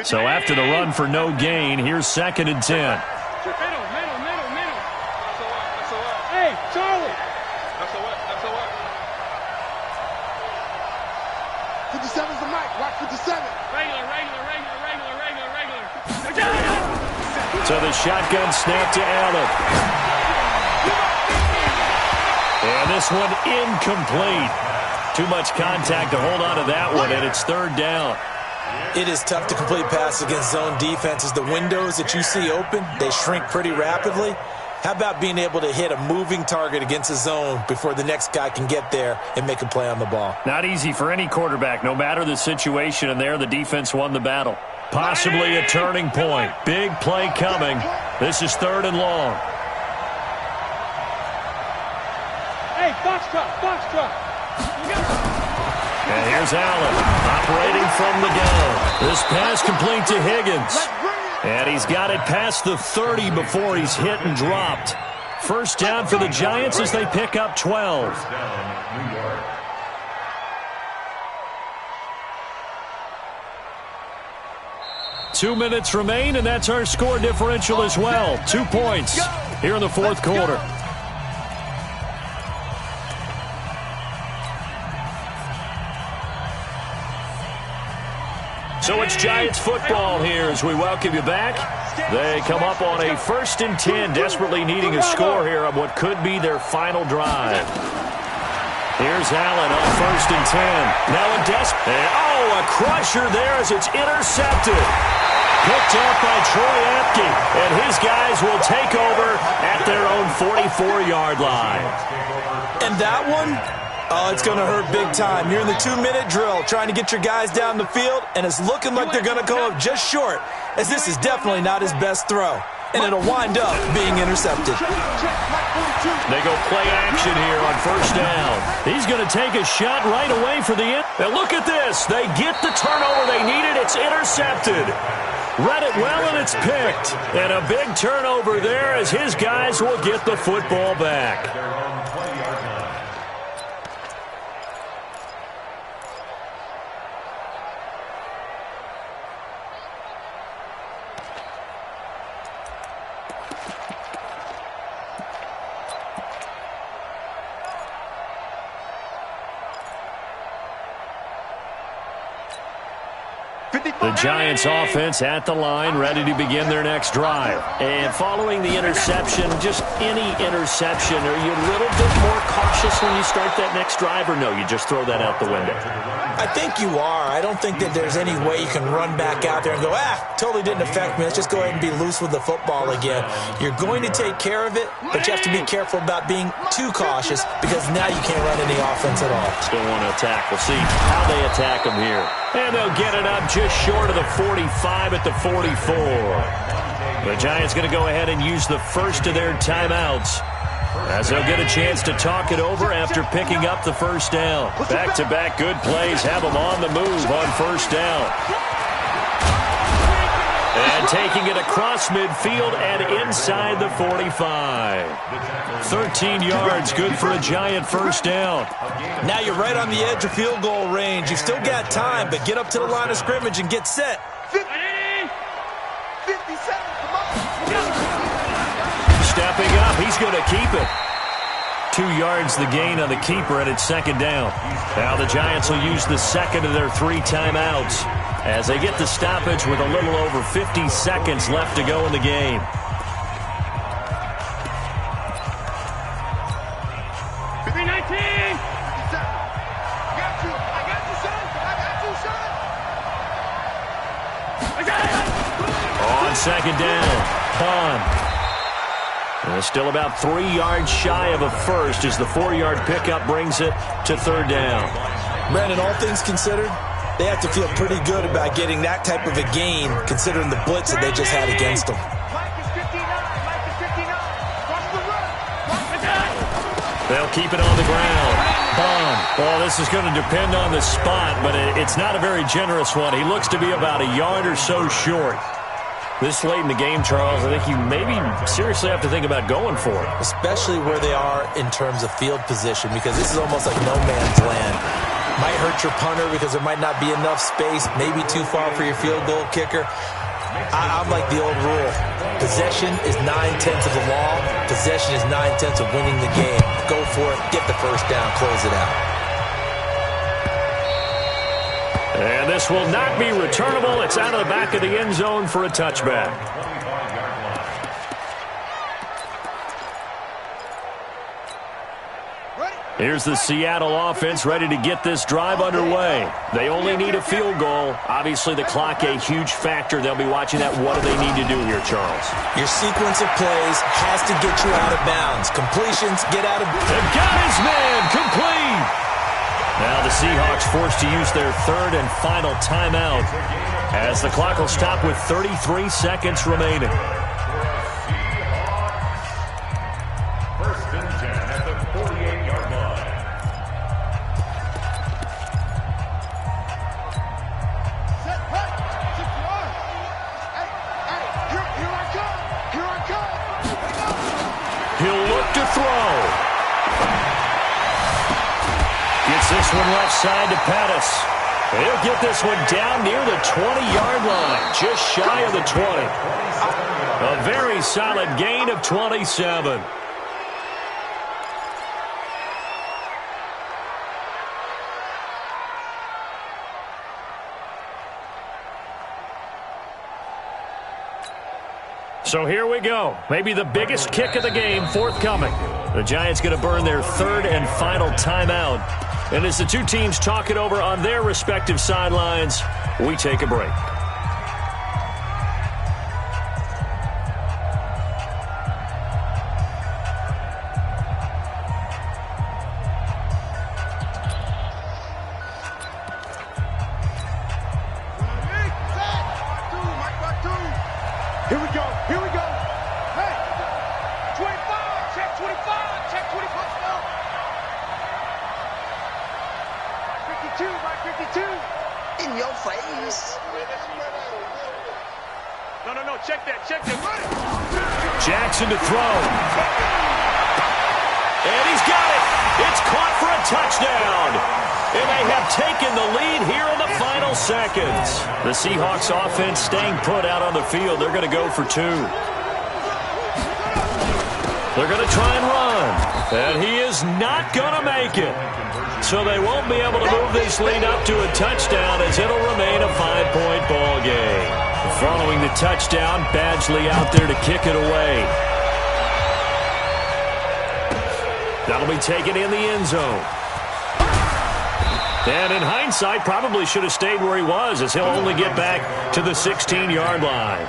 So after the run for no gain, here's 2nd and 10. Middle. Hey, Charlie. That's a what? 57's the mic. Watch 57. Regular. So the shotgun snap to Allen. And this one incomplete. Too much contact to hold on to that one, and it's 3rd down. It is tough to complete passes against zone defenses. The windows that you see open, they shrink pretty rapidly. How about being able to hit a moving target against a zone before the next guy can get there and make a play on the ball? Not easy for any quarterback, no matter the situation, and there the defense won the battle. Possibly a turning point. Big play coming. This is 3rd and long. Hey, Foxtrot. And here's Allen, operating from the gun. This pass complete to Higgins. And he's got it past the 30 before he's hit and dropped. 1st down for the Giants as they pick up 12. 2 minutes remain, and that's our score differential as well. 2 points here in the 4th quarter. So it's Giants football here as we welcome you back. They come up on a 1st and 10, desperately needing a score here on what could be their final drive. Here's Allen on 1st and 10. Now a crusher there as it's intercepted. Picked up by Troy Apke, and his guys will take over at their own 44-yard line. And that one? Oh, it's going to hurt big time. You're in the 2-minute drill trying to get your guys down the field, and it's looking like they're going to go up just short, as this is definitely not his best throw. And it'll wind up being intercepted. They go play action here on 1st down. He's going to take a shot right away for the end. And look at this. They get the turnover they needed. It's intercepted. Read it well, and it's picked. And a big turnover there as his guys will get the football back. The Giants offense at the line, ready to begin their next drive. And following the interception, just any interception, are you a little bit more cautious when you start that next drive, or no, you just throw that out the window? I think you are. I don't think that there's any way you can run back out there and go, totally didn't affect me. Let's just go ahead and be loose with the football again. You're going to take care of it, but you have to be careful about being too cautious because now you can't run any offense at all. Still want to attack. We'll see how they attack them here. And they'll get it up just short of the 45 at the 44. The Giants going to go ahead and use the first of their timeouts, as they'll get a chance to talk it over after picking up the first down. Back-to-back good plays have them on the move on first down. And taking it across midfield and inside the 45. 13 yards, good for a Giant first down. Now you're right on the edge of field goal range. You've still got time, but get up to the line of scrimmage and get set. 50, 57, come on. Stepping up, he's going to keep it. 2 yards the gain on the keeper, and it's second down. Now the Giants will use the second of their 3 timeouts as they get the stoppage with a little over 50 seconds left to go in the game. On second down, Bond. And still about 3 yards shy of a first as the 4-yard pickup brings it to third down. Brandon, all things considered, they have to feel pretty good about getting that type of a gain considering the blitz that they just had against them. They'll keep it on the ground. Bond. Well, this is going to depend on the spot, but it's not a very generous one. He looks to be about a yard or so short. This late in the game, Charles, I think you maybe seriously have to think about going for it. Especially where they are in terms of field position, because this is almost like no man's land. Might hurt your punter because there might not be enough space, maybe too far for your field goal kicker. I'm like the old rule. Possession is 9/10 of the law. Possession is 9/10 of winning the game. Go for it, get the first down, close it out. And this will not be returnable. It's out of the back of the end zone for a touchback. Here's the Seattle offense ready to get this drive underway. They only need a field goal. Obviously, the clock a huge factor. They'll be watching that. What do they need to do here, Charles? Your sequence of plays has to get you out of bounds. Completions, get out of bounds. They've got his man, complete. Now the Seahawks forced to use their third and final timeout as the clock will stop with 33 seconds remaining. First and 10 at the 48-yard line. He'll look to throw. Gets this one left side to Pettis. He'll get this one down near the 20-yard line, just shy of the 20. A very solid gain of 27. So here we go. Maybe the biggest kick of the game forthcoming. The Giants going to burn their third and final timeout. And as the two teams talk it over on their respective sidelines, we take a break. Here we go. Here we go. Hey, 25. Check 25. Check 25. No. 52. Mike 52. In your face. No. Check that. Check that. Jackson to throw. And he's got it. It's caught for a touchdown. And they have taken the lead here in the final seconds. The Seahawks offense staying put out on the field. They're going to go for two. They're going to try and run. And he is not going to make it. so they won't be able to move this lead up to a touchdown as it'll remain a 5-point ball game. Following the touchdown, Badgley out there to kick it away. That'll be taken in the end zone. And in hindsight, probably should have stayed where he was, as he'll only get back to the 16-yard line.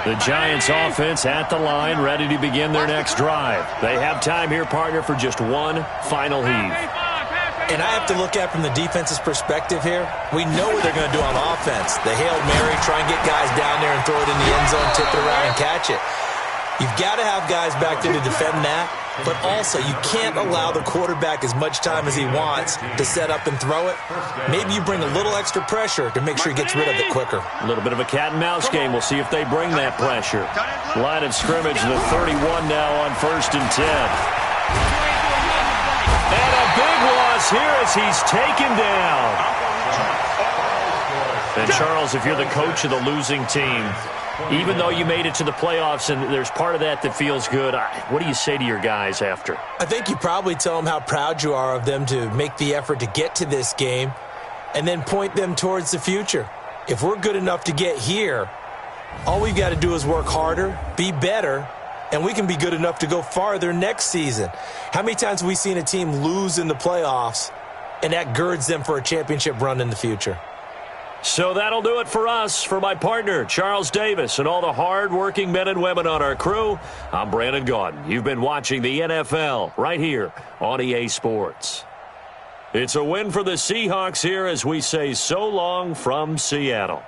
The Giants offense at the line, ready to begin their next drive. They have time here, partner, for just one final heave. And I have to look at from the defense's perspective here. We know what they're going to do on offense. The Hail Mary, try and get guys down there and throw it in the end zone, tip it around and catch it. You've got to have guys back there to defend that, but also you can't allow the quarterback as much time as he wants to set up and throw it. Maybe you bring a little extra pressure to make sure he gets rid of it quicker. A little bit of a cat and mouse game. We'll see if they bring that pressure. Line of scrimmage, the 31 now on 1st and 10. And a big loss here as he's taken down. And Charles, if you're the coach of the losing team, even though you made it to the playoffs and there's part of that that feels good, what do you say to your guys after? I think you probably tell them how proud you are of them to make the effort to get to this game and then point them towards the future. If we're good enough to get here, all we've got to do is work harder, be better, and we can be good enough to go farther next season. How many times have we seen a team lose in the playoffs and that girds them for a championship run in the future? So that'll do it for us. For my partner, Charles Davis, and all the hard-working men and women on our crew, I'm Brandon Gaudin. You've been watching the NFL right here on EA Sports. It's a win for the Seahawks here as we say so long from Seattle.